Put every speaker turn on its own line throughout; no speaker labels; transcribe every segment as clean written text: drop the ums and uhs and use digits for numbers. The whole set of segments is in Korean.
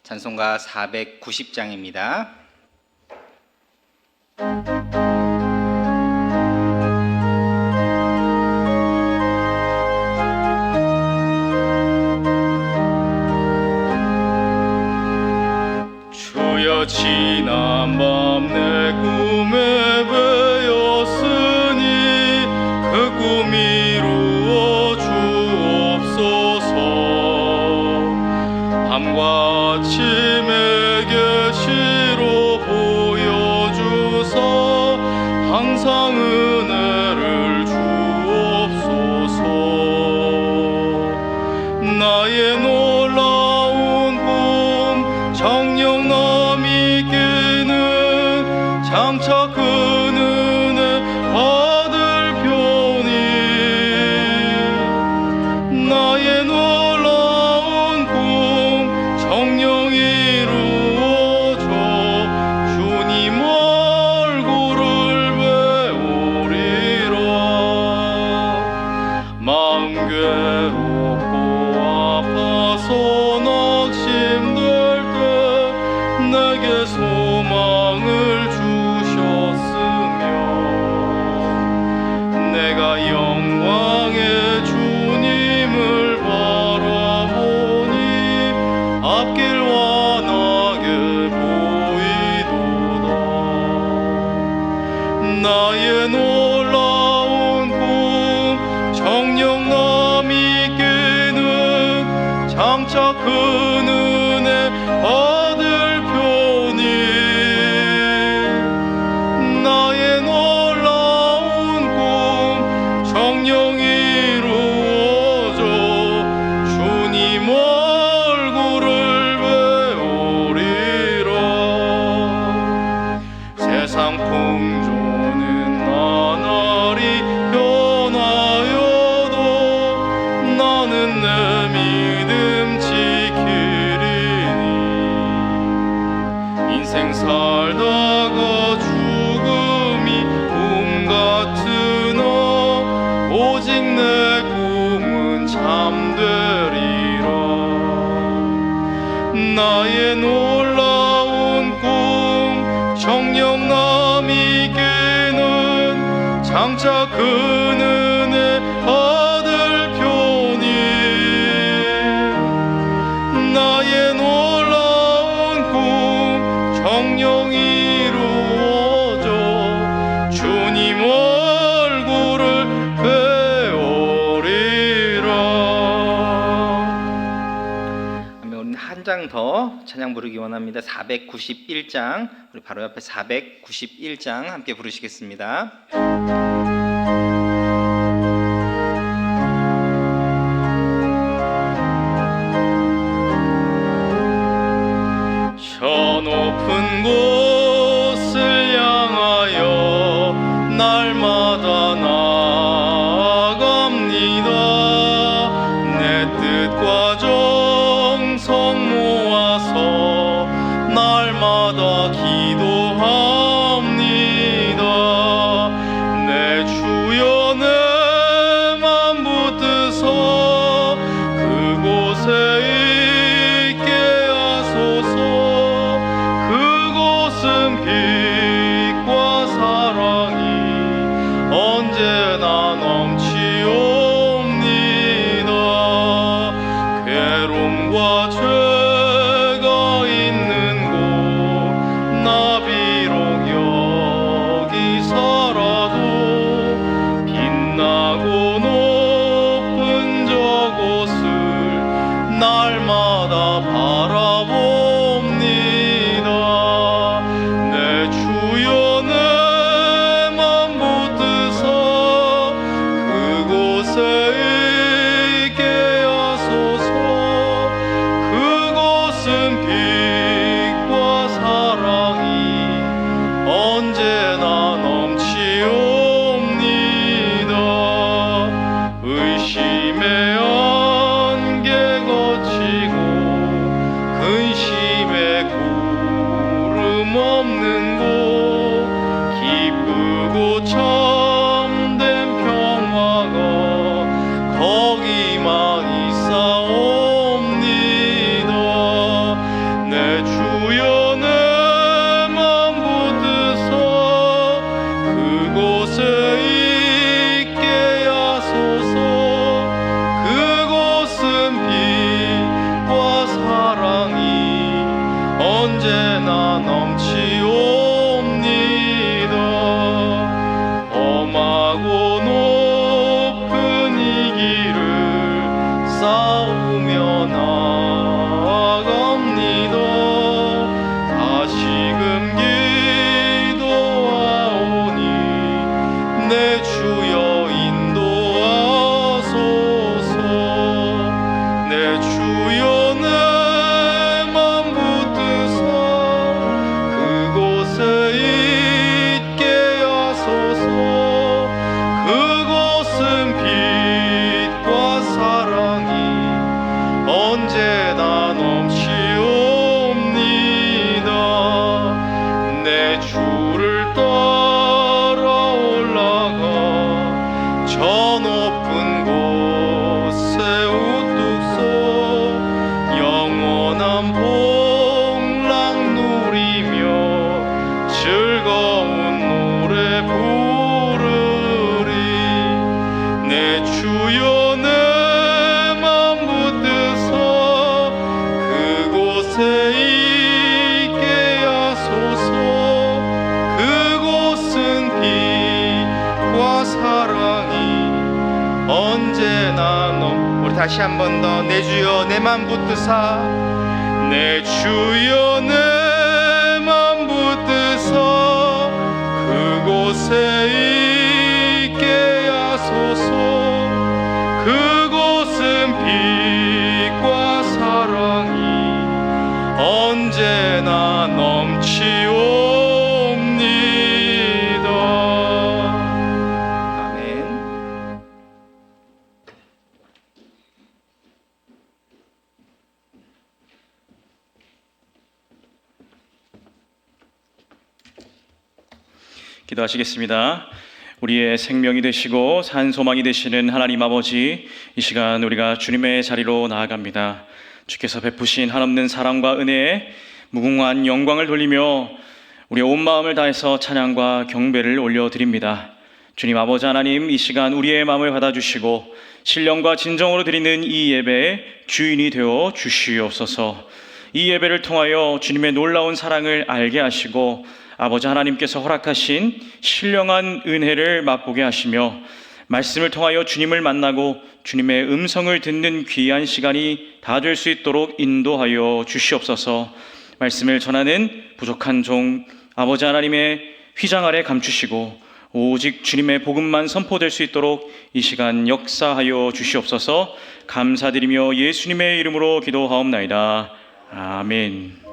찬송가 490장입니다.
주여 지난 밤 내 꿈에 배었으니 그 꿈 이루어 주옵소서. 밤과 아침에 계시로 보여주사 항상 은혜를 주옵소서. 나의 놀라운 꿈 정녕 남이 깨는 장차 그 은혜 받을 편이 나의 놀라운 꿈 정녕 이루어져 주님 얼굴을 배우리라. 마음 괴롭고 아파서 낙심될 때 내게 소망을 주셨으며 내가 영광의 주님을 바라보니 앞길 환하게 보이도다. 나의 놀라운 꿈 정녕 남이 깨는 장차 큰 은혜 받을 편이 나의 놀라운 꿈 정녕 이루어져 주님 얼굴을 배우리라. 세상 풍조는 나날이 변하여도 나는 내 믿음 지키리니. 인생 살다가 죽음이 꿈 같으나 오직 내 꿈은 잠되리라. 나의 놀라운 꿈 정녕 남이 깨는 장차 큰 은혜 받을 편이 나의 놀라운 꿈 정녕 이루어져 주님 얼굴을 배우리라.
우리 한 장 더 찬양 부르기 원합니다. 491장, 우리 바로 옆에 491장 함께 부르시겠습니다.
저 높은 곳을 향하여 날마다 나아갑니다. 내 뜻과 정성 모아서 날마다 기도합니다. 내 주여 내 맘 붙드서 그곳에 있게 하소서. 그곳은 빛과 사랑이 언제나 넘치옵니다. 괴로움과 죄가 있는 곳 나 비록 여기 살아도 빛나고 높은 저곳을 날마다 바라봅니다. 내 주여 내 맘 붙드사 그곳에 있게 하소서. 그곳은 빛과 사랑이 언제나 넘치옵니다. 의심의 안개 거치고 근심의 구름 없는 곳 기쁘고 참된 평화가 거기만 있사옵니다. 내 언제나 넘치옵니다. 험하고 높은 이 길을 싸우며 나아갑니다. 다시금 기도하오니 내 주여 인도하소서. 내 주여 내 맘 붙드사 그곳에 있게 하소서. 그곳은 빛과 사랑이 언제나 넘치옵니다. 내 주를 따라 올라가 저 높은 곳에 우뚝 서 영원한 복락 누리며 즐거운 노래 부르리. 내 주여 내 맘 붙드사 그곳에 있게 하소서. 그곳은 빛과 사랑이 언제나
우리 다시 한 번 더 내 주여 내 맘 붙드사
내 주여 내 맘 붙드사 그곳에 있게 하소서. 그곳은 빛과 사랑이 언제나 넘치옵니다.
아멘.
기도하시겠습니다. 우리의 생명이 되시고 산 소망이 되시는 하나님 아버지, 이 시간 우리가 주님의 자리로 나아갑니다. 주께서 베푸신 한없는 사랑과 은혜에 무궁한 영광을 돌리며 우리의 온 마음을 다해서 찬양과 경배를 올려드립니다. 주님 아버지 하나님, 이 시간 우리의 마음을 받아주시고 신령과 진정으로 드리는 이 예배의 주인이 되어 주시옵소서. 이 예배를 통하여 주님의 놀라운 사랑을 알게 하시고 아버지 하나님께서 허락하신 신령한 은혜를 맛보게 하시며 말씀을 통하여 주님을 만나고 주님의 음성을 듣는 귀한 시간이 다 될 수 있도록 인도하여 주시옵소서. 말씀을 전하는 부족한 종 아버지 하나님의 휘장 아래 감추시고 오직 주님의 복음만 선포될 수 있도록 이 시간 역사하여 주시옵소서. 감사드리며 예수님의 이름으로 기도하옵나이다. 아멘.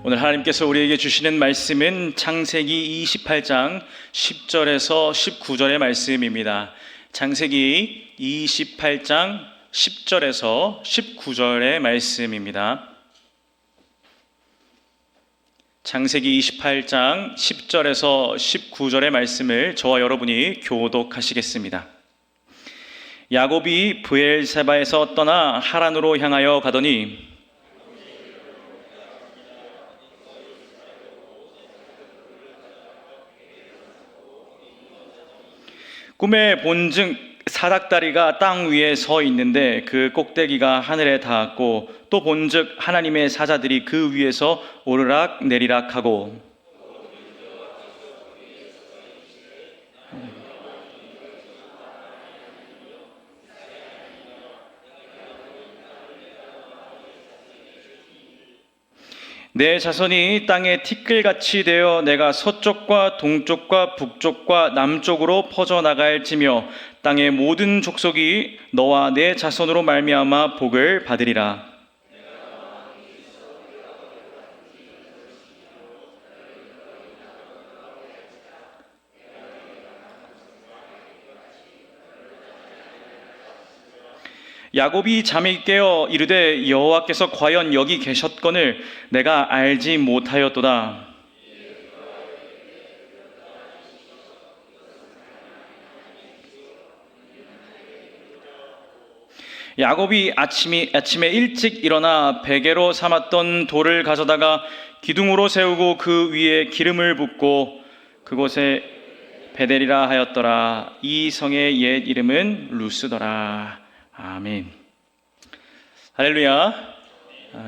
오늘 하나님께서 우리에게 주시는 말씀은 창세기 28장 10절에서 19절의 말씀입니다. 창세기 28장 10절에서 19절의 말씀입니다. 창세기 28장 10절에서 19절의 말씀을 저와 여러분이 교독하시겠습니다. 야곱이 브엘세바에서 떠나 하란으로 향하여 가더니 꿈에 본즉 사닥다리가 땅 위에 서 있는데 그 꼭대기가 하늘에 닿았고 또 본즉 하나님의 사자들이 그 위에서 오르락 내리락 하고 내 자손이 땅에 티끌같이 되어 내가 서쪽과 동쪽과 북쪽과 남쪽으로 퍼져나갈지며 땅의 모든 족속이 너와 내 자손으로 말미암아 복을 받으리라. 야곱이 잠이 깨어 이르되 여호와께서 과연 여기 계셨거늘 내가 알지 못하였도다. 야곱이 아침에 일찍 일어나 베개로 삼았던 돌을 가져다가 기둥으로 세우고 그 위에 기름을 붓고 그곳에 베델이라 하였더라. 이 성의 옛 이름은 루스더라. 아멘. 할렐루야.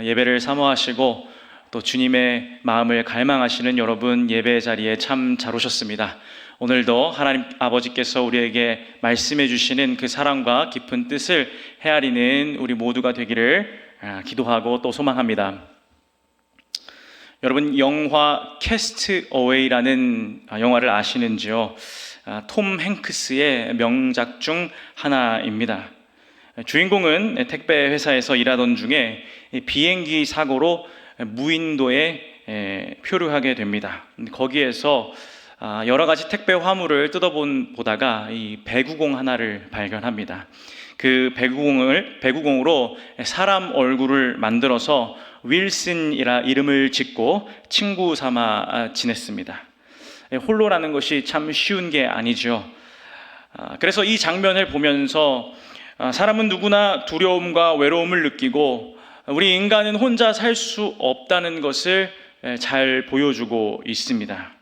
예배를 사모하시고 또 주님의 마음을 갈망하시는 여러분, 예배 자리에 참 잘 오셨습니다. 오늘도 하나님 아버지께서 우리에게 말씀해 주시는 그 사랑과 깊은 뜻을 헤아리는 우리 모두가 되기를 기도하고 또 소망합니다. 여러분, 영화 캐스트 어웨이라는 영화를 아시는지요? 톰 행크스의 명작 중 하나입니다. 주인공은 택배 회사에서 일하던 중에 비행기 사고로 무인도에 표류하게 됩니다. 거기에서 여러 가지 택배 화물을 뜯어보다가 이 배구공 하나를 발견합니다. 그 배구공으로 사람 얼굴을 만들어서 윌슨이라 이름을 짓고 친구 삼아 지냈습니다. 홀로라는 것이 참 쉬운 게 아니죠. 그래서 이 장면을 보면서 사람은 누구나 두려움과 외로움을 느끼고 우리 인간은 혼자 살 수 없다는 것을 잘 보여주고 있습니다.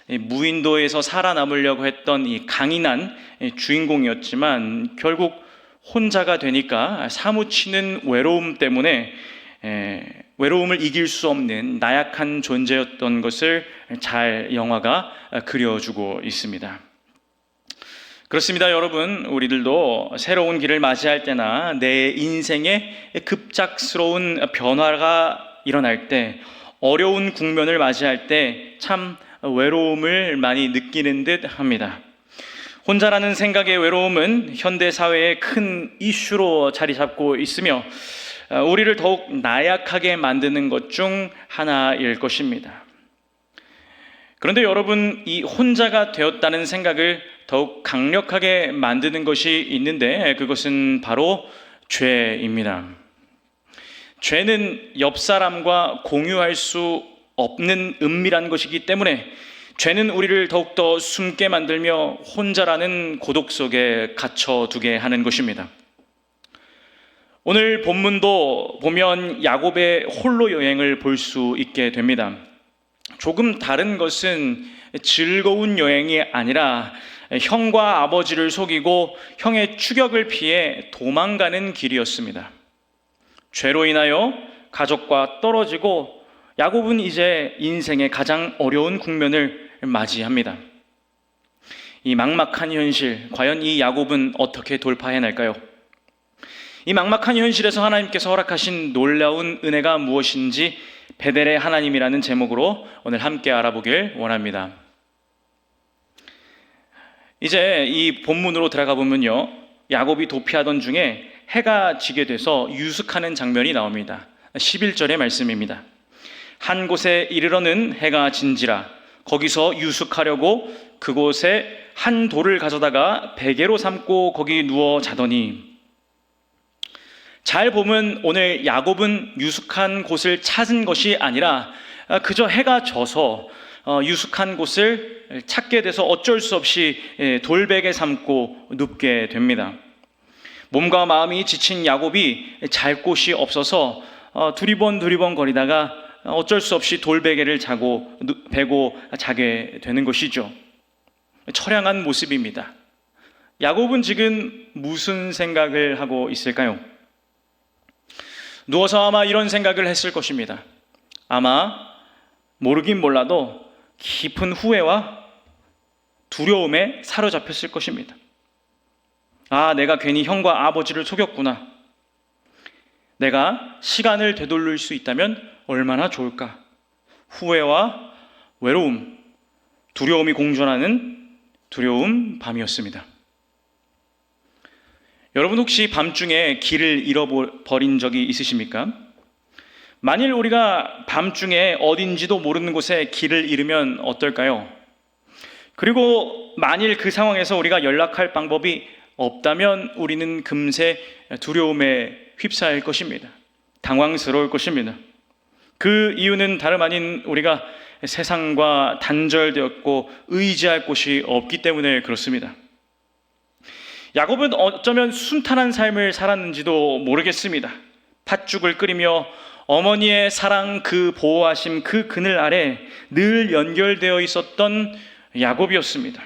무인도에서 살아남으려고 했던 이 강인한 주인공이었지만 결국 혼자가 되니까 사무치는 외로움 때문에 외로움을 이길 수 없는 나약한 존재였던 것을 잘 영화가 그려주고 있습니다. 그렇습니다, 여러분. 우리들도 새로운 길을 맞이할 때나 내 인생에 급작스러운 변화가 일어날 때, 어려운 국면을 맞이할 때 참 외로움을 많이 느끼는 듯 합니다. 혼자라는 생각의 외로움은 현대 사회의 큰 이슈로 자리 잡고 있으며 우리를 더욱 나약하게 만드는 것 중 하나일 것입니다. 그런데 여러분, 이 혼자가 되었다는 생각을 더욱 강력하게 만드는 것이 있는데 그것은 바로 죄입니다. 죄는 옆 사람과 공유할 수 없는 은밀한 것이기 때문에 죄는 우리를 더욱더 숨게 만들며 혼자라는 고독 속에 갇혀두게 하는 것입니다. 오늘 본문도 보면 야곱의 홀로 여행을 볼 수 있게 됩니다. 조금 다른 것은 즐거운 여행이 아니라 형과 아버지를 속이고 형의 추격을 피해 도망가는 길이었습니다. 죄로 인하여 가족과 떨어지고 야곱은 이제 인생의 가장 어려운 국면을 맞이합니다. 이 막막한 현실, 과연 이 야곱은 어떻게 돌파해낼까요? 이 막막한 현실에서 하나님께서 허락하신 놀라운 은혜가 무엇인지 베델의 하나님이라는 제목으로 오늘 함께 알아보길 원합니다. 이제 이 본문으로 들어가 보면요, 야곱이 도피하던 중에 해가 지게 돼서 유숙하는 장면이 나옵니다. 11절의 말씀입니다. 한 곳에 이르러는 해가 진지라 거기서 유숙하려고 그곳에 한 돌을 가져다가 베개로 삼고 거기 누워 자더니, 잘 보면 오늘 야곱은 유숙한 곳을 찾은 것이 아니라 그저 해가 져서 유숙한 곳을 찾게 돼서 어쩔 수 없이 돌베개 삼고 눕게 됩니다. 몸과 마음이 지친 야곱이 잘 곳이 없어서 두리번 거리다가 어쩔 수 없이 돌베개를 베고 자게 되는 것이죠. 처량한 모습입니다. 야곱은 지금 무슨 생각을 하고 있을까요? 누워서 아마 이런 생각을 했을 것입니다. 아마 모르긴 몰라도 깊은 후회와 두려움에 사로잡혔을 것입니다. 아, 내가 괜히 형과 아버지를 속였구나. 내가 시간을 되돌릴 수 있다면 얼마나 좋을까. 후회와 외로움, 두려움이 공존하는 두려움 밤이었습니다. 여러분, 혹시 밤중에 길을 잃어버린 적이 있으십니까? 만일 우리가 밤중에 어딘지도 모르는 곳에 길을 잃으면 어떨까요? 그리고 만일 그 상황에서 우리가 연락할 방법이 없다면 우리는 금세 두려움에 휩싸일 것입니다. 당황스러울 것입니다. 그 이유는 다름 아닌 우리가 세상과 단절되었고 의지할 곳이 없기 때문에 그렇습니다. 야곱은 어쩌면 순탄한 삶을 살았는지도 모르겠습니다. 팥죽을 끓이며 어머니의 사랑, 그 보호하심, 그 그늘 아래 늘 연결되어 있었던 야곱이었습니다.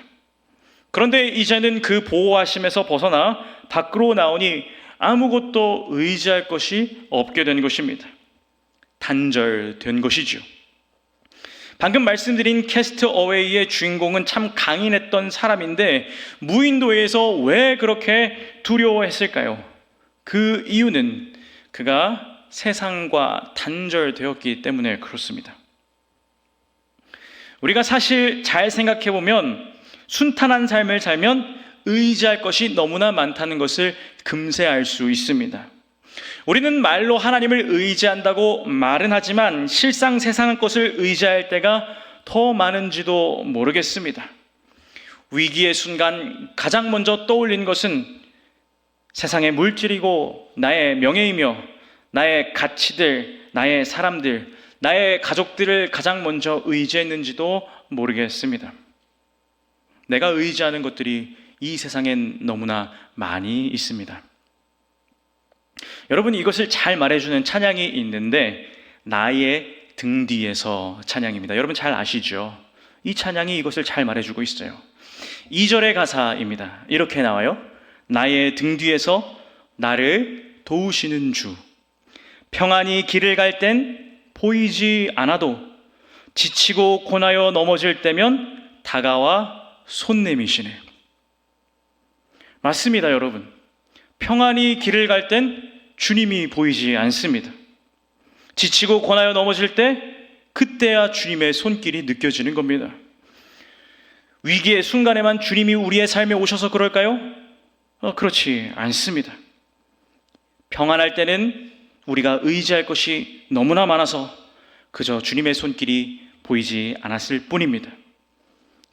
그런데 이제는 그 보호하심에서 벗어나 밖으로 나오니 아무것도 의지할 것이 없게 된 것입니다. 단절된 것이죠. 방금 말씀드린 캐스트 어웨이의 주인공은 참 강인했던 사람인데 무인도에서 왜 그렇게 두려워했을까요? 그 이유는 그가 세상과 단절되었기 때문에 그렇습니다. 우리가 사실 잘 생각해 보면 순탄한 삶을 살면 의지할 것이 너무나 많다는 것을 금세 알 수 있습니다. 우리는 말로 하나님을 의지한다고 말은 하지만 실상 세상의 것을 의지할 때가 더 많은지도 모르겠습니다. 위기의 순간 가장 먼저 떠올린 것은 세상의 물질이고 나의 명예이며 나의 가치들, 나의 사람들, 나의 가족들을 가장 먼저 의지했는지도 모르겠습니다. 내가 의지하는 것들이 이 세상엔 너무나 많이 있습니다. 여러분, 이것을 잘 말해주는 찬양이 있는데 나의 등 뒤에서 찬양입니다. 여러분 잘 아시죠? 이 찬양이 이것을 잘 말해주고 있어요. 2절의 가사입니다. 이렇게 나와요. 나의 등 뒤에서 나를 도우시는 주, 평안히 길을 갈 땐 보이지 않아도 지치고 고나여 넘어질 때면 다가와 손 내미시네. 맞습니다, 여러분. 평안히 길을 갈 땐 주님이 보이지 않습니다. 지치고 고나여 넘어질 때 그때야 주님의 손길이 느껴지는 겁니다. 위기의 순간에만 주님이 우리의 삶에 오셔서 그럴까요? 그렇지 않습니다. 평안할 때는 우리가 의지할 것이 너무나 많아서 그저 주님의 손길이 보이지 않았을 뿐입니다.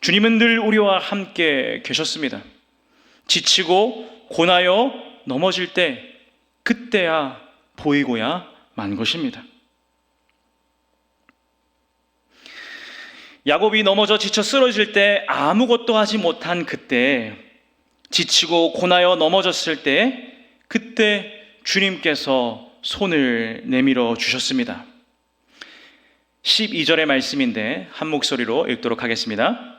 주님은 늘 우리와 함께 계셨습니다. 지치고 고나여 넘어질 때 그때야 보이고야 만 것입니다. 야곱이 넘어져 지쳐 쓰러질 때 아무것도 하지 못한 그때, 지치고 고나여 넘어졌을 때 그때 주님께서 손을 내밀어 주셨습니다. 12절의 말씀인데 한 목소리로 읽도록 하겠습니다.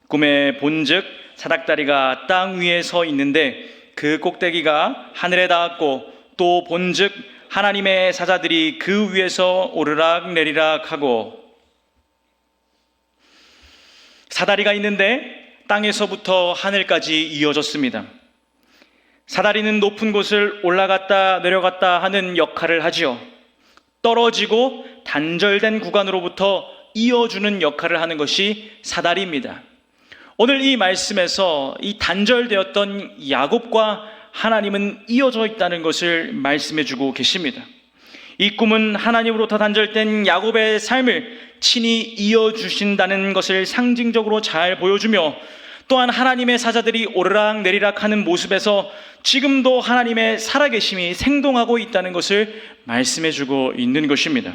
꿈에 본즉 사닥다리가 땅 위에 서 있는데 그 꼭대기가 하늘에 닿았고 또 본즉 하나님의 사자들이 그 위에서 오르락 내리락 하고, 사다리가 있는데 땅에서부터 하늘까지 이어졌습니다. 사다리는 높은 곳을 올라갔다 내려갔다 하는 역할을 하지요. 떨어지고 단절된 구간으로부터 이어주는 역할을 하는 것이 사다리입니다. 오늘 이 말씀에서 이 단절되었던 야곱과 하나님은 이어져 있다는 것을 말씀해 주고 계십니다. 이 꿈은 하나님으로부터 단절된 야곱의 삶을 친히 이어주신다는 것을 상징적으로 잘 보여주며, 또한 하나님의 사자들이 오르락 내리락 하는 모습에서 지금도 하나님의 살아계심이 생동하고 있다는 것을 말씀해 주고 있는 것입니다.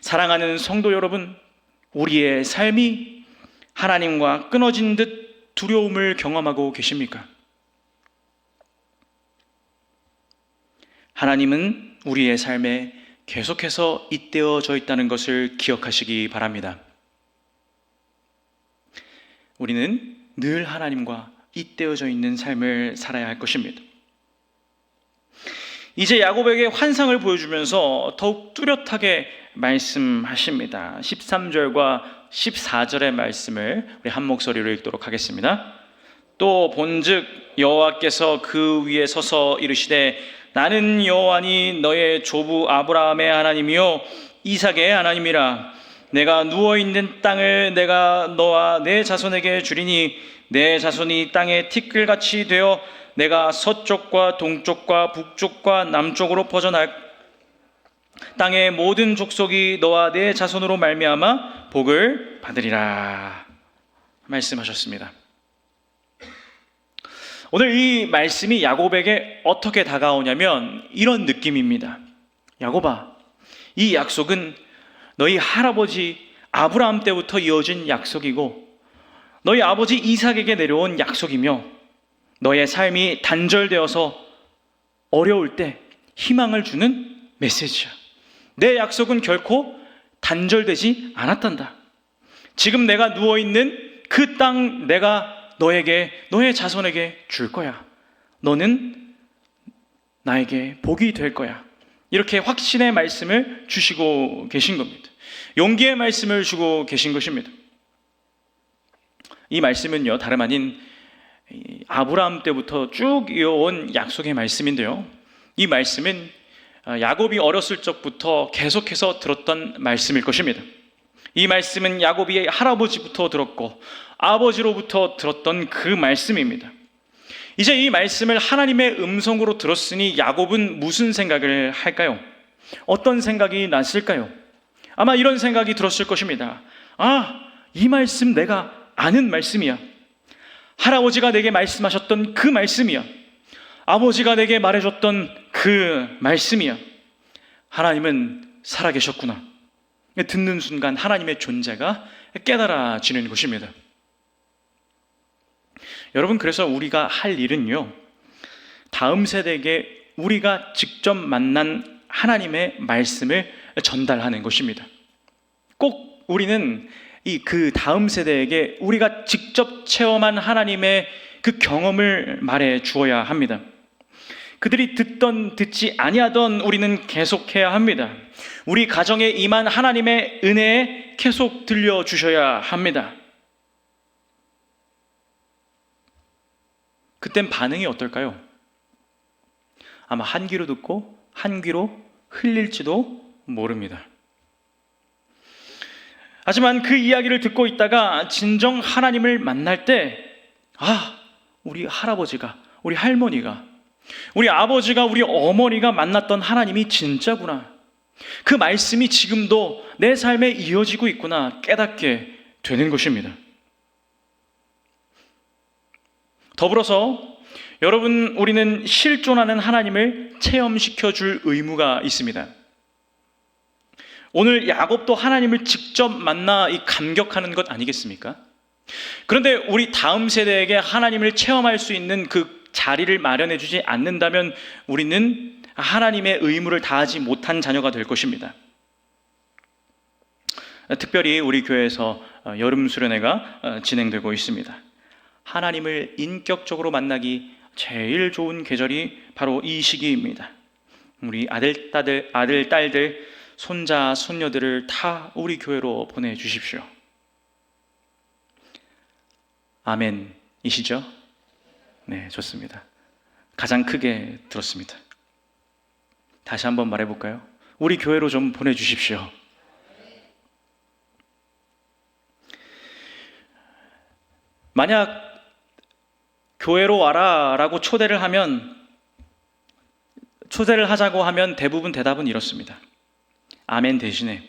사랑하는 성도 여러분, 우리의 삶이 하나님과 끊어진 듯 두려움을 경험하고 계십니까? 하나님은 우리의 삶에 계속해서 잇대어져 있다는 것을 기억하시기 바랍니다. 우리는 늘 하나님과 잇대어져 있는 삶을 살아야 할 것입니다. 이제 야곱에게 환상을 보여주면서 더욱 뚜렷하게 말씀하십니다. 13절과 14절의 말씀을 우리 한 목소리로 읽도록 하겠습니다. 또 본즉 여호와께서 그 위에 서서 이르시되 나는 여호와니 너의 조부 아브라함의 하나님이요 이삭의 하나님이라. 내가 누워있는 땅을 내가 너와 내 자손에게 주리니 내 자손이 땅의 티끌같이 되어 내가 서쪽과 동쪽과 북쪽과 남쪽으로 퍼져날 땅의 모든 족속이 너와 내 자손으로 말미암아 복을 받으리라 말씀하셨습니다. 오늘 이 말씀이 야곱에게 어떻게 다가오냐면 이런 느낌입니다. 야곱아, 이 약속은 너희 할아버지 아브라함 때부터 이어진 약속이고 너희 아버지 이삭에게 내려온 약속이며 너의 삶이 단절되어서 어려울 때 희망을 주는 메시지야. 내 약속은 결코 단절되지 않았단다. 지금 내가 누워있는 그 땅 내가 너에게, 너의 자손에게 줄 거야. 너는 나에게 복이 될 거야. 이렇게 확신의 말씀을 주시고 계신 겁니다. 용기의 말씀을 주고 계신 것입니다. 이 말씀은요, 다름 아닌 아브라함 때부터 쭉 이어온 약속의 말씀인데요, 이 말씀은 야곱이 어렸을 적부터 계속해서 들었던 말씀일 것입니다. 이 말씀은 야곱이 할아버지부터 들었고 아버지로부터 들었던 그 말씀입니다. 이제 이 말씀을 하나님의 음성으로 들었으니 야곱은 무슨 생각을 할까요? 어떤 생각이 났을까요? 아마 이런 생각이 들었을 것입니다. 이 말씀 내가 아는 말씀이야. 할아버지가 내게 말씀하셨던 그 말씀이야. 아버지가 내게 말해줬던 그 말씀이야. 하나님은 살아계셨구나. 듣는 순간 하나님의 존재가 깨달아지는 것입니다. 여러분, 그래서 우리가 할 일은요, 다음 세대에게 우리가 직접 만난 하나님의 말씀을 전달하는 것입니다. 꼭 우리는 그 다음 세대에게 우리가 직접 체험한 하나님의 그 경험을 말해 주어야 합니다. 그들이 듣던 듣지 아니하던 우리는 계속해야 합니다. 우리 가정에 임한 하나님의 은혜에 계속 들려주셔야 합니다. 그땐 반응이 어떨까요? 아마 한 귀로 듣고 한 귀로 흘릴지도 모릅니다. 하지만 그 이야기를 듣고 있다가 진정 하나님을 만날 때, 우리 할아버지가, 우리 할머니가, 우리 아버지가, 우리 어머니가 만났던 하나님이 진짜구나, 그 말씀이 지금도 내 삶에 이어지고 있구나 깨닫게 되는 것입니다. 더불어서 여러분, 우리는 실존하는 하나님을 체험시켜 줄 의무가 있습니다. 오늘 야곱도 하나님을 직접 만나 감격하는 것 아니겠습니까? 그런데 우리 다음 세대에게 하나님을 체험할 수 있는 그 자리를 마련해 주지 않는다면 우리는 하나님의 의무를 다하지 못한 자녀가 될 것입니다. 특별히 우리 교회에서 여름 수련회가 진행되고 있습니다. 하나님을 인격적으로 만나기 제일 좋은 계절이 바로 이 시기입니다. 우리 아들, 딸들, 손자, 손녀들을 다 우리 교회로 보내주십시오. 아멘이시죠? 네, 좋습니다. 가장 크게 들었습니다. 다시 한번 말해볼까요? 우리 교회로 좀 보내주십시오. 만약 교회로 와라 라고 초대를 하자고 하면 대부분 대답은 이렇습니다. 아멘 대신에,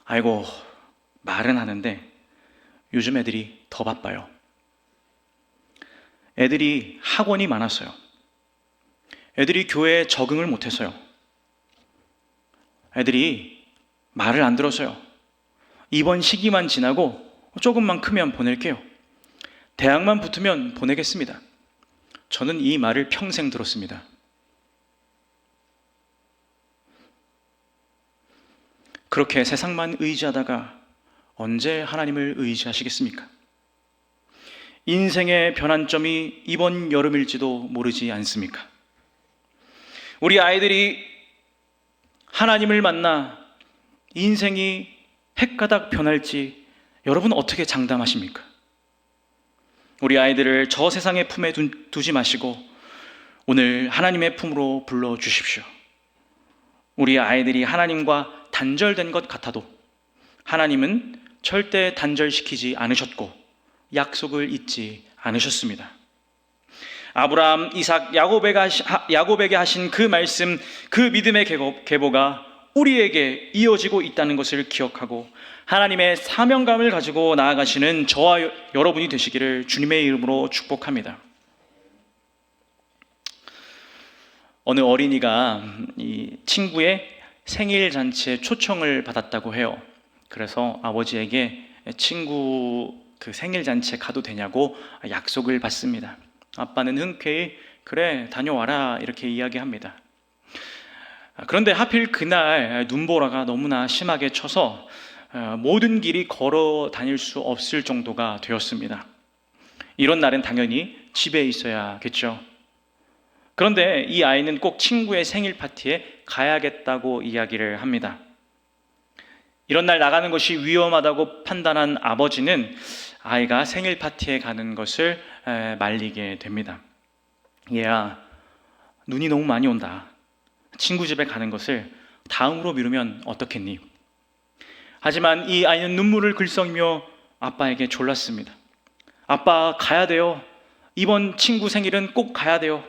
아이고, 말은 하는데 요즘 애들이 더 바빠요. 애들이 학원이 많았어요. 애들이 교회에 적응을 못해서요. 애들이 말을 안 들어서요. 이번 시기만 지나고 조금만 크면 보낼게요. 대학만 붙으면 보내겠습니다. 저는 이 말을 평생 들었습니다. 그렇게 세상만 의지하다가 언제 하나님을 의지하시겠습니까? 인생의 변환점이 이번 여름일지도 모르지 않습니까? 우리 아이들이 하나님을 만나 인생이 헷가닥 변할지 여러분 어떻게 장담하십니까? 우리 아이들을 저 세상의 품에 두지 마시고 오늘 하나님의 품으로 불러주십시오. 우리 아이들이 하나님과 단절된 것 같아도 하나님은 절대 단절시키지 않으셨고 약속을 잊지 않으셨습니다. 아브라함, 이삭, 야곱에게 하신 그 말씀, 그 믿음의 계보가 우리에게 이어지고 있다는 것을 기억하고 하나님의 사명감을 가지고 나아가시는 저와 여러분이 되시기를 주님의 이름으로 축복합니다. 어느 어린이가 이 친구의 생일 잔치에 초청을 받았다고 해요. 그래서 아버지에게 친구 그 생일 잔치에 가도 되냐고 약속을 받습니다. 아빠는 흔쾌히 그래 다녀와라 이렇게 이야기합니다. 그런데 하필 그날 눈보라가 너무나 심하게 쳐서 모든 길이 걸어 다닐 수 없을 정도가 되었습니다. 이런 날은 당연히 집에 있어야겠죠. 그런데 이 아이는 꼭 친구의 생일 파티에 가야겠다고 이야기를 합니다. 이런 날 나가는 것이 위험하다고 판단한 아버지는 아이가 생일 파티에 가는 것을 말리게 됩니다. 얘야, 눈이 너무 많이 온다. 친구 집에 가는 것을 다음으로 미루면 어떻겠니? 하지만 이 아이는 눈물을 글썽이며 아빠에게 졸랐습니다. 아빠, 가야 돼요. 이번 친구 생일은 꼭 가야 돼요.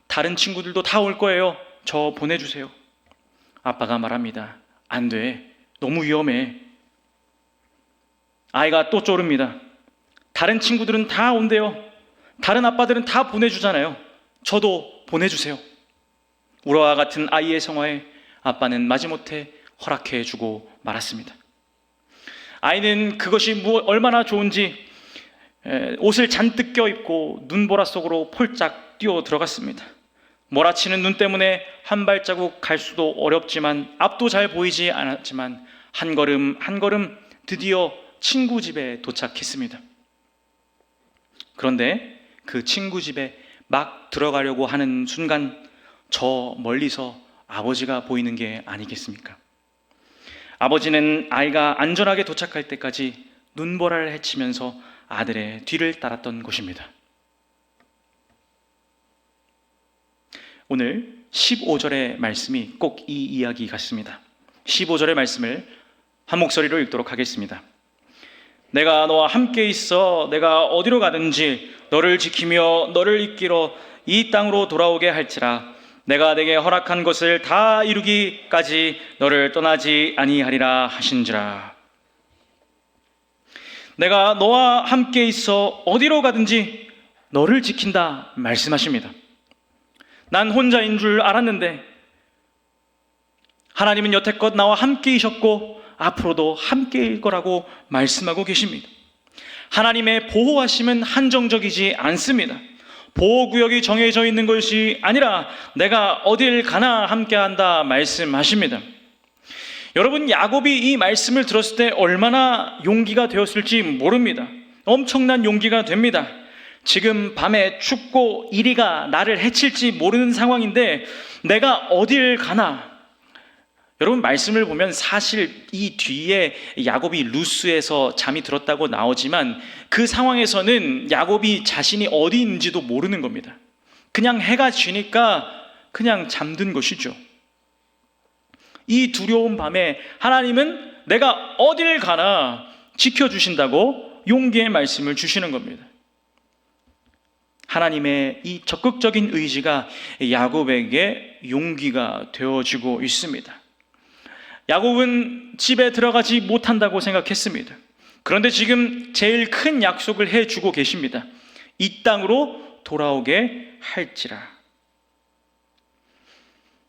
다른 친구들도 다 올 거예요. 저 보내주세요. 아빠가 말합니다. 안 돼. 너무 위험해. 아이가 또 쪼릅니다. 다른 친구들은 다 온대요. 다른 아빠들은 다 보내주잖아요. 저도 보내주세요. 우라와 같은 아이의 성화에 아빠는 마지못해 허락해주고 말았습니다. 아이는 그것이 얼마나 좋은지 옷을 잔뜩 껴입고 눈보라 속으로 폴짝 뛰어 들어갔습니다. 몰아치는 눈 때문에 한 발자국 갈 수도 어렵지만 앞도 잘 보이지 않았지만 한 걸음 한 걸음 드디어 친구 집에 도착했습니다. 그런데 그 친구 집에 막 들어가려고 하는 순간 저 멀리서 아버지가 보이는 게 아니겠습니까? 아버지는 아이가 안전하게 도착할 때까지 눈보라를 헤치면서 아들의 뒤를 따랐던 것입니다. 오늘 15절의 말씀이 꼭 이 이야기 같습니다. 15절의 말씀을 한 목소리로 읽도록 하겠습니다. 내가 너와 함께 있어 내가 어디로 가든지 너를 지키며 너를 이끌어 이 땅으로 돌아오게 할지라. 내가 내게 허락한 것을 다 이루기까지 너를 떠나지 아니하리라 하신지라. 내가 너와 함께 있어 어디로 가든지 너를 지킨다 말씀하십니다. 난 혼자인 줄 알았는데 하나님은 여태껏 나와 함께이셨고 앞으로도 함께일 거라고 말씀하고 계십니다. 하나님의 보호하심은 한정적이지 않습니다. 보호구역이 정해져 있는 것이 아니라 내가 어딜 가나 함께한다 말씀하십니다. 여러분, 야곱이 이 말씀을 들었을 때 얼마나 용기가 되었을지 모릅니다. 엄청난 용기가 됩니다. 지금 밤에 춥고 이리가 나를 해칠지 모르는 상황인데 내가 어딜 가나. 여러분, 말씀을 보면 사실 이 뒤에 야곱이 루스에서 잠이 들었다고 나오지만 그 상황에서는 야곱이 자신이 어디 있는지도 모르는 겁니다. 그냥 해가 지니까 그냥 잠든 것이죠. 이 두려운 밤에 하나님은 내가 어딜 가나 지켜주신다고 용기의 말씀을 주시는 겁니다. 하나님의 이 적극적인 의지가 야곱에게 용기가 되어지고 있습니다. 야곱은 집에 들어가지 못한다고 생각했습니다. 그런데 지금 제일 큰 약속을 해주고 계십니다. 이 땅으로 돌아오게 할지라.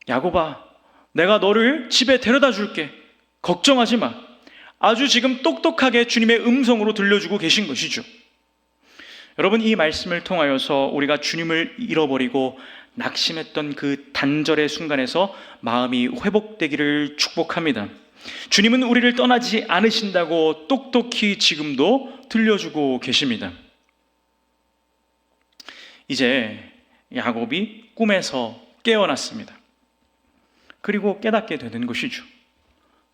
야곱아, 내가 너를 집에 데려다 줄게. 걱정하지 마. 아주 지금 똑똑하게 주님의 음성으로 들려주고 계신 것이죠. 여러분, 이 말씀을 통하여서 우리가 주님을 잃어버리고 낙심했던 그 단절의 순간에서 마음이 회복되기를 축복합니다. 주님은 우리를 떠나지 않으신다고 똑똑히 지금도 들려주고 계십니다. 이제 야곱이 꿈에서 깨어났습니다. 그리고 깨닫게 되는 것이죠.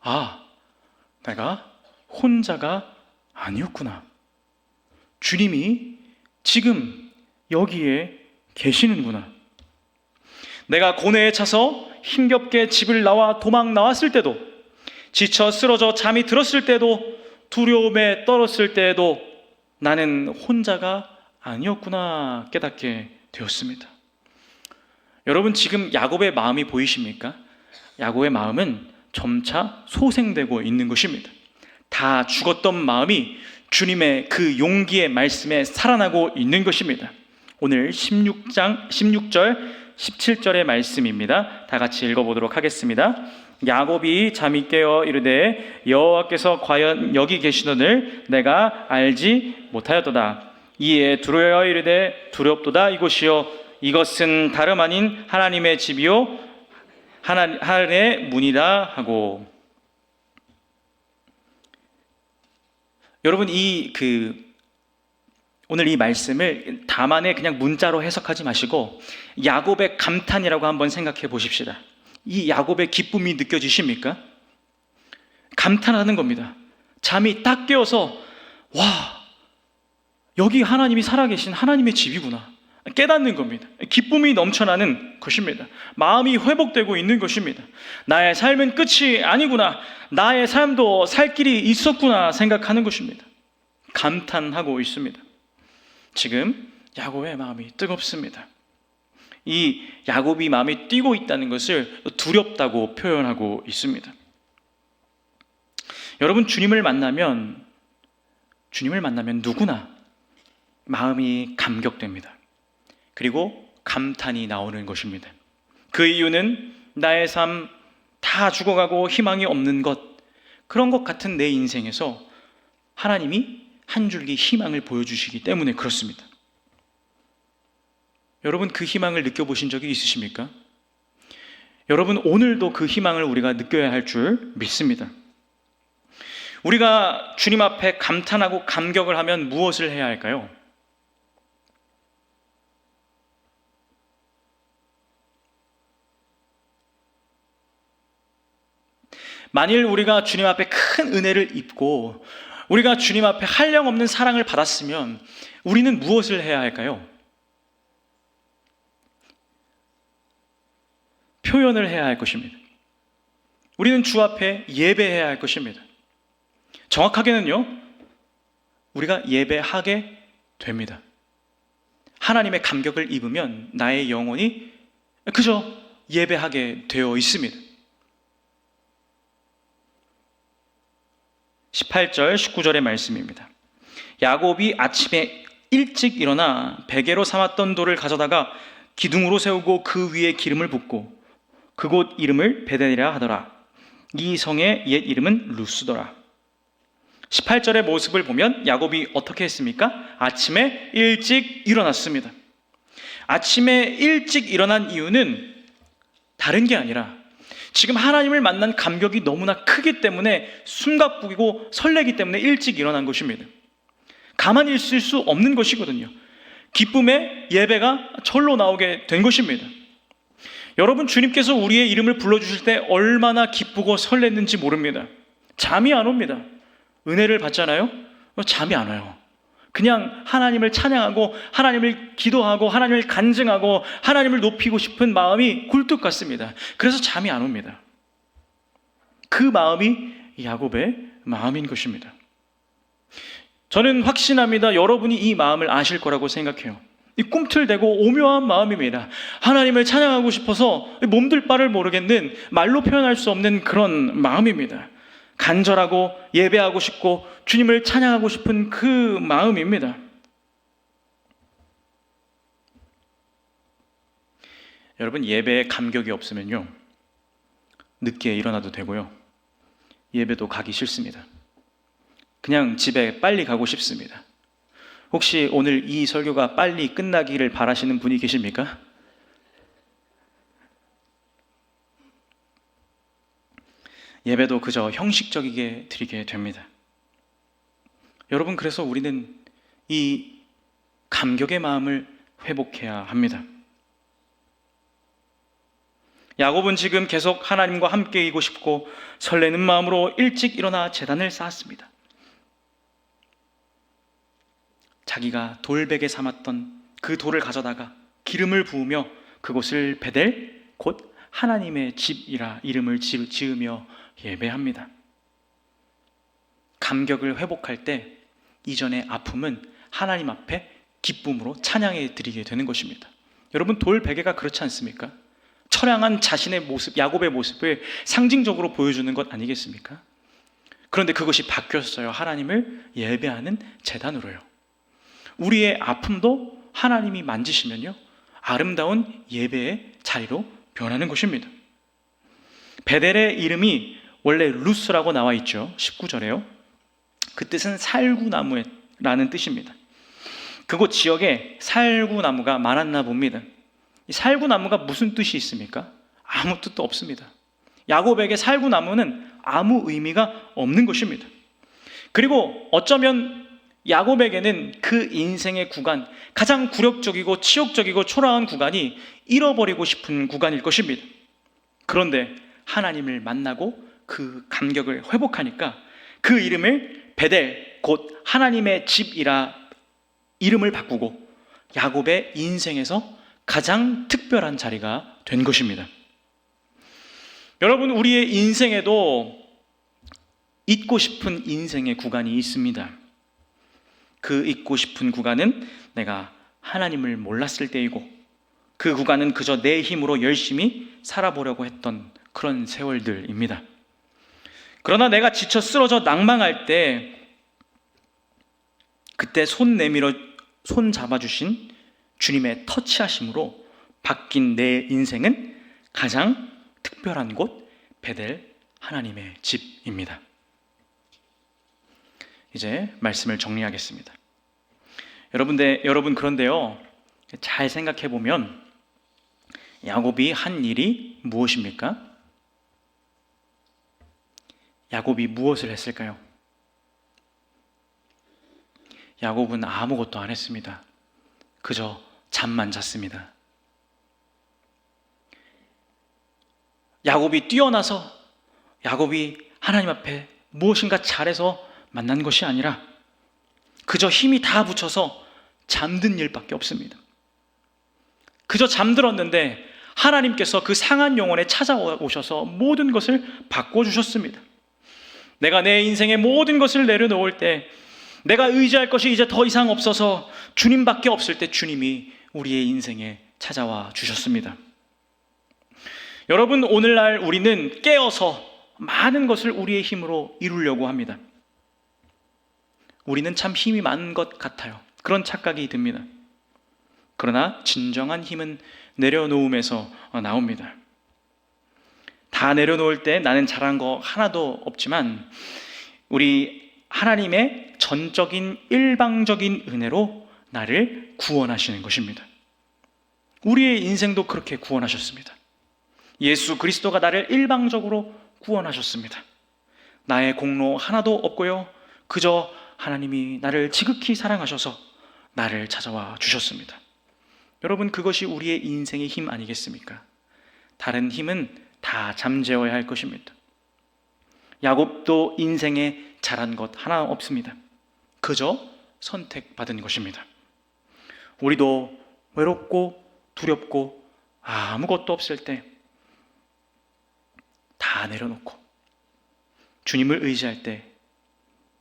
아, 내가 혼자가 아니었구나. 주님이 지금 여기에 계시는구나. 내가 고뇌에 차서 힘겹게 집을 나와 도망 나왔을 때도, 지쳐 쓰러져 잠이 들었을 때도, 두려움에 떨었을 때에도 나는 혼자가 아니었구나 깨닫게 되었습니다. 여러분, 지금 야곱의 마음이 보이십니까? 야곱의 마음은 점차 소생되고 있는 것입니다. 다 죽었던 마음이 주님의 그 용기의 말씀에 살아나고 있는 것입니다. 오늘 16절 17절의 말씀입니다. 다 같이 읽어보도록 하겠습니다. 야곱이 잠이 깨어 이르되 여호와께서 과연 여기 계시거늘 내가 알지 못하였도다. 이에 두려워 이르되 두렵도다. 이곳이요 이것은 다름 아닌 하나님의 집이요 하늘의 문이라 하고. 여러분, 이 오늘 이 말씀을 다만의 그냥 문자로 해석하지 마시고 야곱의 감탄이라고 한번 생각해 보십시다. 이 야곱의 기쁨이 느껴지십니까? 감탄하는 겁니다. 잠이 딱 깨어서 와, 여기 하나님이 살아계신 하나님의 집이구나 깨닫는 겁니다. 기쁨이 넘쳐나는 것입니다. 마음이 회복되고 있는 것입니다. 나의 삶은 끝이 아니구나, 나의 삶도 살 길이 있었구나 생각하는 것입니다. 감탄하고 있습니다. 지금 야곱의 마음이 뜨겁습니다. 이 야곱이 마음이 뛰고 있다는 것을 두렵다고 표현하고 있습니다. 여러분, 주님을 만나면 누구나 마음이 감격됩니다. 그리고 감탄이 나오는 것입니다. 그 이유는 나의 삶 다 죽어가고 희망이 없는 것, 그런 것 같은 내 인생에서 하나님이 한 줄기 희망을 보여주시기 때문에 그렇습니다. 여러분, 그 희망을 느껴보신 적이 있으십니까? 여러분, 오늘도 그 희망을 우리가 느껴야 할 줄 믿습니다. 우리가 주님 앞에 감탄하고 감격을 하면 무엇을 해야 할까요? 만일 우리가 주님 앞에 큰 은혜를 입고 우리가 주님 앞에 한량없는 사랑을 받았으면 우리는 무엇을 해야 할까요? 표현을 해야 할 것입니다. 우리는 주 앞에 예배해야 할 것입니다. 정확하게는요, 우리가 예배하게 됩니다. 하나님의 감격을 입으면 나의 영혼이 그저 예배하게 되어 있습니다. 18절 19절의 말씀입니다. 야곱이 아침에 일찍 일어나 베개로 삼았던 돌을 가져다가 기둥으로 세우고 그 위에 기름을 붓고 그곳 이름을 베델이라 하더라. 이 성의 옛 이름은 루스더라. 18절의 모습을 보면 야곱이 어떻게 했습니까? 아침에 일찍 일어났습니다. 아침에 일찍 일어난 이유는 다른 게 아니라 지금 하나님을 만난 감격이 너무나 크기 때문에 숨가쁘고 설레기 때문에 일찍 일어난 것입니다. 가만히 있을 수 없는 것이거든요. 기쁨의 예배가 절로 나오게 된 것입니다. 여러분, 주님께서 우리의 이름을 불러주실 때 얼마나 기쁘고 설렜는지 모릅니다. 잠이 안 옵니다. 은혜를 받잖아요? 잠이 안 와요. 그냥 하나님을 찬양하고 하나님을 기도하고 하나님을 간증하고 하나님을 높이고 싶은 마음이 굴뚝 같습니다. 그래서 잠이 안 옵니다. 그 마음이 야곱의 마음인 것입니다. 저는 확신합니다. 여러분이 이 마음을 아실 거라고 생각해요. 이 꿈틀대고 오묘한 마음입니다. 하나님을 찬양하고 싶어서 몸둘 바를 모르겠는, 말로 표현할 수 없는 그런 마음입니다. 간절하고 예배하고 싶고 주님을 찬양하고 싶은 그 마음입니다. 여러분, 예배에 감격이 없으면요, 늦게 일어나도 되고요, 예배도 가기 싫습니다. 그냥 집에 빨리 가고 싶습니다. 혹시 오늘 이 설교가 빨리 끝나기를 바라시는 분이 계십니까? 예배도 그저 형식적이게 드리게 됩니다. 여러분, 그래서 우리는 이 감격의 마음을 회복해야 합니다. 야곱은 지금 계속 하나님과 함께이고 싶고 설레는 마음으로 일찍 일어나 제단을 쌓았습니다. 자기가 돌베개 삼았던 그 돌을 가져다가 기름을 부으며 그곳을 베델, 곧 하나님의 집이라 이름을 지으며 예배합니다. 감격을 회복할 때 이전의 아픔은 하나님 앞에 기쁨으로 찬양해 드리게 되는 것입니다. 여러분, 돌베개가 그렇지 않습니까? 처량한 자신의 모습, 야곱의 모습을 상징적으로 보여주는 것 아니겠습니까? 그런데 그것이 바뀌었어요. 하나님을 예배하는 제단으로요. 우리의 아픔도 하나님이 만지시면요, 아름다운 예배의 자리로 변하는 것입니다. 베델의 이름이 원래 루스라고 나와 있죠. 19절에요. 그 뜻은 살구나무라는 뜻입니다. 그곳 지역에 살구나무가 많았나 봅니다. 이 살구나무가 무슨 뜻이 있습니까? 아무 뜻도 없습니다. 야곱에게 살구나무는 아무 의미가 없는 것입니다. 그리고 어쩌면 야곱에게는 그 인생의 구간, 가장 굴욕적이고 치욕적이고 초라한 구간이 잃어버리고 싶은 구간일 것입니다. 그런데 하나님을 만나고 그 감격을 회복하니까 그 이름을 베델, 곧 하나님의 집이라 이름을 바꾸고 야곱의 인생에서 가장 특별한 자리가 된 것입니다. 여러분, 우리의 인생에도 잊고 싶은 인생의 구간이 있습니다. 그 잊고 싶은 구간은 내가 하나님을 몰랐을 때이고, 그 구간은 그저 내 힘으로 열심히 살아보려고 했던 그런 세월들입니다. 그러나 내가 지쳐 쓰러져 낭망할 때, 그때 손 잡아주신 주님의 터치하심으로 바뀐 내 인생은 가장 특별한 곳 베델 하나님의 집입니다. 이제 말씀을 정리하겠습니다. 여러분, 그런데요, 잘 생각해 보면 야곱이 한 일이 무엇입니까? 야곱이 무엇을 했을까요? 야곱은 아무것도 안 했습니다. 그저 잠만 잤습니다. 야곱이 뛰어나서 야곱이 하나님 앞에 무엇인가 잘해서 만난 것이 아니라 그저 힘이 다 붙여서 잠든 일밖에 없습니다. 그저 잠들었는데 하나님께서 그 상한 영혼에 찾아오셔서 모든 것을 바꿔주셨습니다. 내가 내 인생의 모든 것을 내려놓을 때, 내가 의지할 것이 이제 더 이상 없어서 주님밖에 없을 때 주님이 우리의 인생에 찾아와 주셨습니다. 여러분, 오늘날 우리는 깨어서 많은 것을 우리의 힘으로 이루려고 합니다. 우리는 참 힘이 많은 것 같아요. 그런 착각이 듭니다. 그러나 진정한 힘은 내려놓음에서 나옵니다. 다 내려놓을 때 나는 잘한 거 하나도 없지만 우리 하나님의 전적인 일방적인 은혜로 나를 구원하시는 것입니다. 우리의 인생도 그렇게 구원하셨습니다. 예수 그리스도가 나를 일방적으로 구원하셨습니다. 나의 공로 하나도 없고요, 그저 하나님이 나를 지극히 사랑하셔서 나를 찾아와 주셨습니다. 여러분, 그것이 우리의 인생의 힘 아니겠습니까? 다른 힘은 다 잠재워야 할 것입니다. 야곱도 인생에 잘한 것 하나 없습니다. 그저 선택받은 것입니다. 우리도 외롭고 두렵고 아무것도 없을 때 다 내려놓고 주님을 의지할 때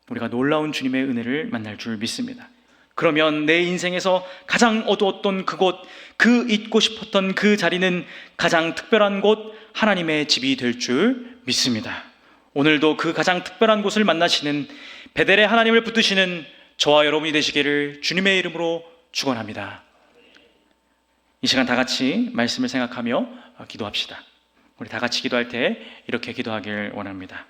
우리가 놀라운 주님의 은혜를 만날 줄 믿습니다. 그러면 내 인생에서 가장 어두웠던 그곳, 그 잊고 싶었던 그 자리는 가장 특별한 곳, 하나님의 집이 될 줄 믿습니다. 오늘도 그 가장 특별한 곳을 만나시는 베델의 하나님을 붙드시는 저와 여러분이 되시기를 주님의 이름으로 축원합니다. 이 시간 다 같이 말씀을 생각하며 기도합시다. 우리 다 같이 기도할 때 이렇게 기도하길 원합니다.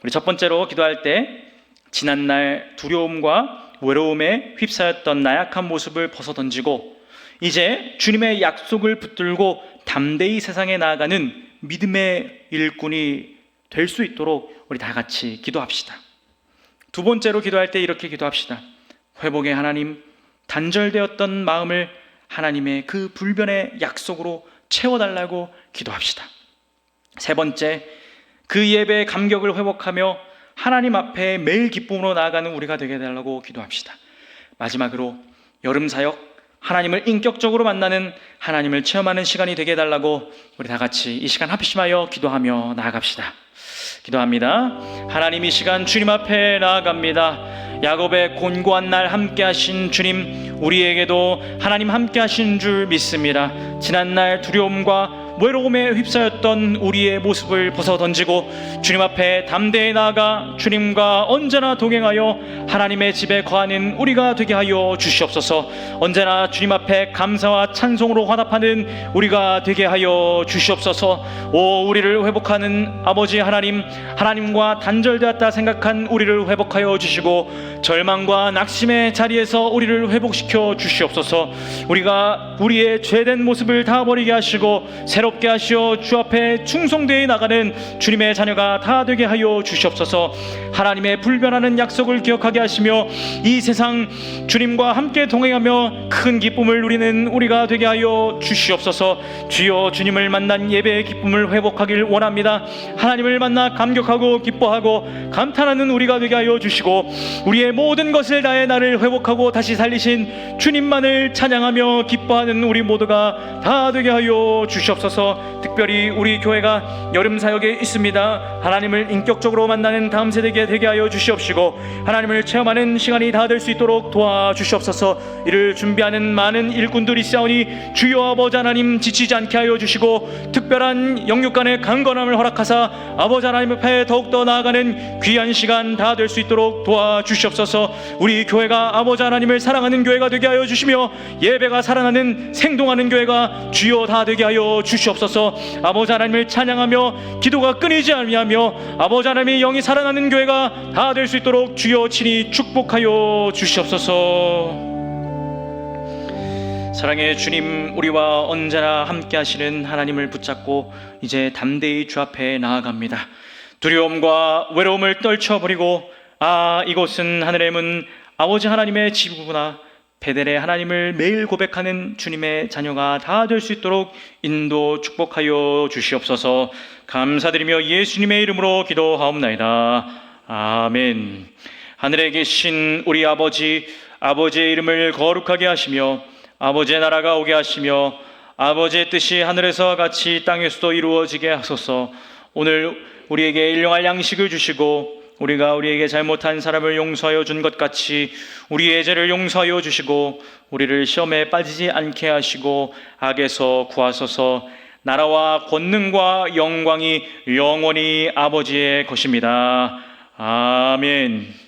우리 첫 번째로 기도할 때 지난날 두려움과 외로움에 휩싸였던 나약한 모습을 벗어던지고 이제 주님의 약속을 붙들고 담대히 세상에 나아가는 믿음의 일꾼이 될 수 있도록 우리 다 같이 기도합시다. 두 번째로 기도할 때 이렇게 기도합시다. 회복의 하나님, 단절되었던 마음을 하나님의 그 불변의 약속으로 채워달라고 기도합시다. 세 번째, 그 예배의 감격을 회복하며 하나님 앞에 매일 기쁨으로 나아가는 우리가 되게 해달라고 기도합시다. 마지막으로 여름 사역, 하나님을 인격적으로 만나는, 하나님을 체험하는 시간이 되게 해달라고 우리 다 같이 이 시간 합심하여 기도하며 나아갑시다. 기도합니다. 하나님, 이 시간 주님 앞에 나아갑니다. 야곱의 곤고한 날 함께 하신 주님, 우리에게도 하나님 함께 하신 줄 믿습니다. 지난날 두려움과 외로움에 휩싸였던 우리의 모습을 벗어던지고 주님 앞에 담대히 나아가 주님과 언제나 동행하여 하나님의 집에 거하는 우리가 되게 하여 주시옵소서. 언제나 주님 앞에 감사와 찬송으로 화답하는 우리가 되게 하여 주시옵소서. 오, 우리를 회복하는 아버지 하나님, 하나님과 단절되었다 생각한 우리를 회복하여 주시고 절망과 낙심의 자리에서 우리를 회복시켜 주시옵소서. 우리가 우리의 죄된 모습을 다 버리게 하시고 새로운 새롭게 하시어 주 앞에 충성되어 나가는 주님의 자녀가 다 되게 하여 주시옵소서. 하나님의 불변하는 약속을 기억하게 하시며 이 세상 주님과 함께 동행하며 큰 기쁨을 누리는 우리가 되게 하여 주시옵소서. 주여, 주님을 만난 예배의 기쁨을 회복하길 원합니다. 하나님을 만나 감격하고 기뻐하고 감탄하는 우리가 되게 하여 주시고 우리의 모든 것을 다해 나를 회복하고 다시 살리신 주님만을 찬양하며 기뻐하는 우리 모두가 다 되게 하여 주시옵소서. 특별히 우리 교회가 여름 사역에 있습니다. 하나님을 인격적으로 만나는 다음 세대에 되게 하여 주시옵시고 하나님을 체험하는 시간이 다 될 수 있도록 도와주시옵소서. 이를 준비하는 많은 일꾼들이 있사오니 주여 아버지 하나님 지치지 않게 하여 주시고 특별한 영육간의 강건함을 허락하사 아버지 하나님 앞에 더욱더 나아가는 귀한 시간 다 될 수 있도록 도와주시옵소서. 우리 교회가 아버지 하나님을 사랑하는 교회가 되게 하여 주시며 예배가 살아나는 생동하는 교회가 주여 다 되게 하여 주시옵소서. 아버지 하나님을 찬양하며 기도가 끊이지 아니하며 아버지 하나님의 영이 살아나는 교회가 다 될 수 있도록 주여 친히 축복하여 주시옵소서. 사랑의 주님, 우리와 언제나 함께 하시는 하나님을 붙잡고 이제 담대히 주 앞에 나아갑니다. 두려움과 외로움을 떨쳐버리고 이곳은 하늘의 문 아버지 하나님의 집이구나, 베델의 하나님을 매일 고백하는 주님의 자녀가 다 될 수 있도록 인도 축복하여 주시옵소서. 감사드리며 예수님의 이름으로 기도하옵나이다. 아멘. 하늘에 계신 우리 아버지, 아버지의 이름을 거룩하게 하시며 아버지의 나라가 오게 하시며 아버지의 뜻이 하늘에서와 같이 땅에서도 이루어지게 하소서. 오늘 우리에게 일용할 양식을 주시고 우리가 우리에게 잘못한 사람을 용서하여 준 것 같이 우리의 죄를 용서하여 주시고 우리를 시험에 빠지지 않게 하시고 악에서 구하소서. 나라와 권능과 영광이 영원히 아버지의 것입니다. 아멘.